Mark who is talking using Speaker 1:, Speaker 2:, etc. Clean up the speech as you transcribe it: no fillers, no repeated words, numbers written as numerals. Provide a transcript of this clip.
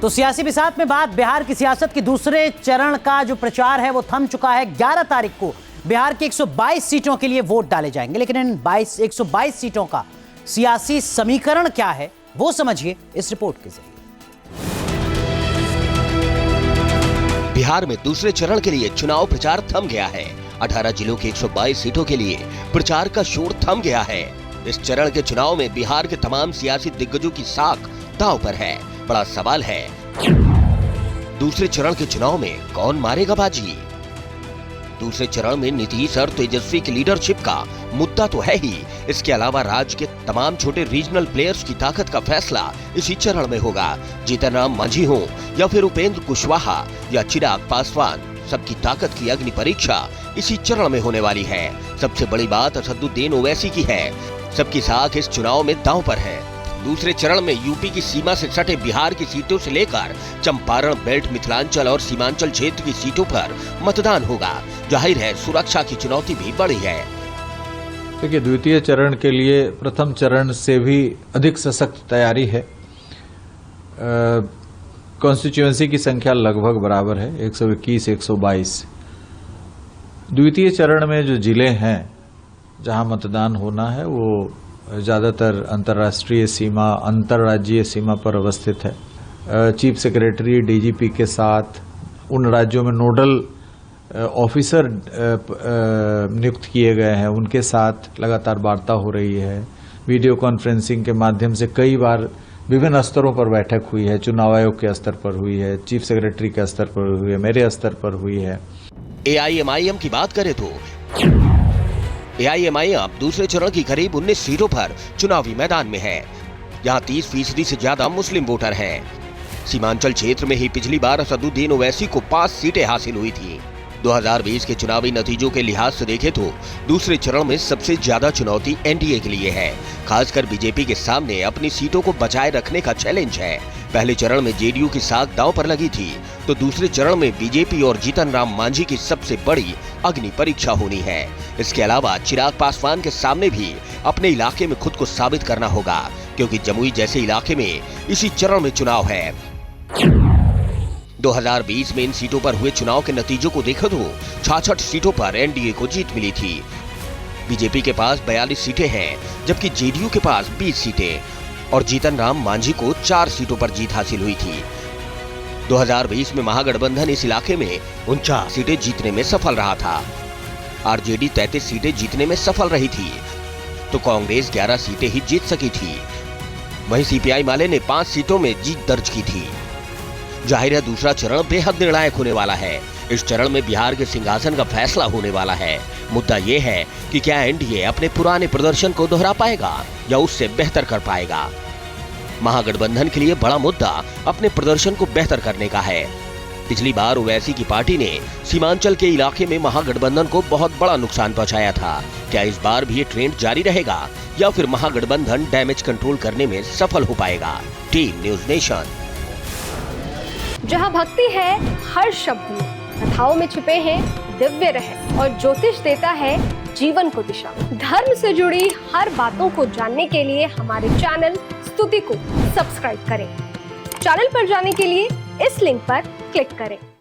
Speaker 1: तो सियासी बिसात में बात बिहार की सियासत के दूसरे चरण का जो प्रचार है वो थम चुका है। 11 तारीख को बिहार की 122 सीटों के लिए वोट डाले जाएंगे, लेकिन इन 122 सीटों का सियासी समीकरण क्या है वो समझिए इस रिपोर्ट के जरिए।
Speaker 2: बिहार में दूसरे चरण के लिए चुनाव प्रचार थम गया है। 18 जिलों की 122 सीटों के लिए प्रचार का शोर थम गया है। इस चरण के चुनाव में बिहार के तमाम सियासी दिग्गजों की साख दांव पर है। बड़ा सवाल है, दूसरे चरण के चुनाव में कौन मारेगा बाजी? दूसरे चरण में नीतीश और तेजस्वी की लीडरशिप का मुद्दा तो है ही, इसके अलावा राज्य के तमाम छोटे रीजनल प्लेयर्स की ताकत का फैसला इसी चरण में होगा। जीतन राम मांझी हो या फिर उपेंद्र कुशवाहा या चिराग पासवान, सबकी ताकत की अग्नि परीक्षा इसी चरण में होने वाली है। सबसे बड़ी बात असदुद्दीन ओवैसी की है। सबकी साख इस चुनाव में दांव पर है। दूसरे चरण में यूपी की सीमा से सटे बिहार की सीटों से लेकर चंपारण बेल्ट, मिथिलांचल और सीमांचल क्षेत्र की सीटों पर मतदान होगा। जाहिर है सुरक्षा की चुनौती भी बड़ी है।
Speaker 3: देखिए, द्वितीय चरण के लिए प्रथम चरण से भी अधिक सशक्त तैयारी है। कॉन्स्टिट्यूएंसी की संख्या लगभग बराबर है, 121, 122। द्वितीय चरण में जो जिले हैं जहां मतदान होना है वो ज्यादातर अंतर्राष्ट्रीय सीमा, अंतर्राज्यीय सीमा पर अवस्थित है। चीफ सेक्रेटरी, डीजीपी के साथ उन राज्यों में नोडल ऑफिसर नियुक्त किए गए हैं, उनके साथ लगातार वार्ता हो रही है। वीडियो कॉन्फ्रेंसिंग के माध्यम से कई बार विभिन्न स्तरों पर बैठक हुई है। चुनाव आयोग के स्तर पर हुई है, चीफ सेक्रेटरी के स्तर पर हुई है, मेरे स्तर पर हुई है।
Speaker 2: एआईएमआईएम की बात करें तो एआईएमआईएम दूसरे चरण की करीब 19 सीटों पर चुनावी मैदान में है। यहाँ 30% से ज्यादा मुस्लिम वोटर हैं। सीमांचल क्षेत्र में ही पिछली बार असदुद्दीन ओवैसी को 5 सीटें हासिल हुई थी। 2020 के चुनावी नतीजों के लिहाज से देखें तो दूसरे चरण में सबसे ज्यादा चुनौती एनडीए के लिए है। खासकर बीजेपी के सामने अपनी सीटों को बचाए रखने का चैलेंज है। पहले चरण में जेडीयू की साख दांव पर लगी थी, तो दूसरे चरण में बीजेपी और जीतन राम मांझी की सबसे बड़ी अग्नि परीक्षा होनी है। इसके अलावा चिराग पासवान के सामने भी अपने इलाके में खुद को साबित करना होगा, क्योंकि जमुई जैसे इलाके में इसी चरण में चुनाव है। 2020 में इन सीटों पर हुए चुनाव के नतीजों को देखो तो 66 सीटों पर एनडीए को जीत मिली थी। बीजेपी के पास 42 सीटें हैं, जबकि जेडीयू के पास 20 सीटें और जीतन राम मांझी को 4 सीटों पर जीत हासिल हुई थी। 2020 में महागठबंधन इस इलाके में 49 सीटें जीतने में सफल रहा था। आरजेडी 33 सीटें जीतने में सफल रही थी, तो कांग्रेस 11 सीटें ही जीत सकी थी। वहीं सीपीआई माले ने 5 सीटों में जीत दर्ज की थी। जाहिर है दूसरा चरण बेहद निर्णायक होने वाला है। इस चरण में बिहार के सिंहासन का फैसला होने वाला है। मुद्दा ये है कि क्या एनडीए अपने पुराने प्रदर्शन को दोहरा पाएगा या उससे बेहतर कर पाएगा। महागठबंधन के लिए बड़ा मुद्दा अपने प्रदर्शन को बेहतर करने का है। पिछली बार ओवैसी की पार्टी ने सीमांचल के इलाके में महागठबंधन को बहुत बड़ा नुकसान पहुंचाया था। क्या इस बार भी ये ट्रेंड जारी रहेगा या फिर महागठबंधन डैमेज कंट्रोल करने में सफल हो पाएगा? Team news nation.
Speaker 4: जहाँ भक्ति है हर शब्द में, कथाओं में छुपे हैं दिव्य रहस्य और ज्योतिष देता है जीवन को दिशा। धर्म से जुड़ी हर बातों को जानने के लिए हमारे चैनल स्तुति को सब्सक्राइब करें। चैनल पर जाने के लिए इस लिंक पर क्लिक करें।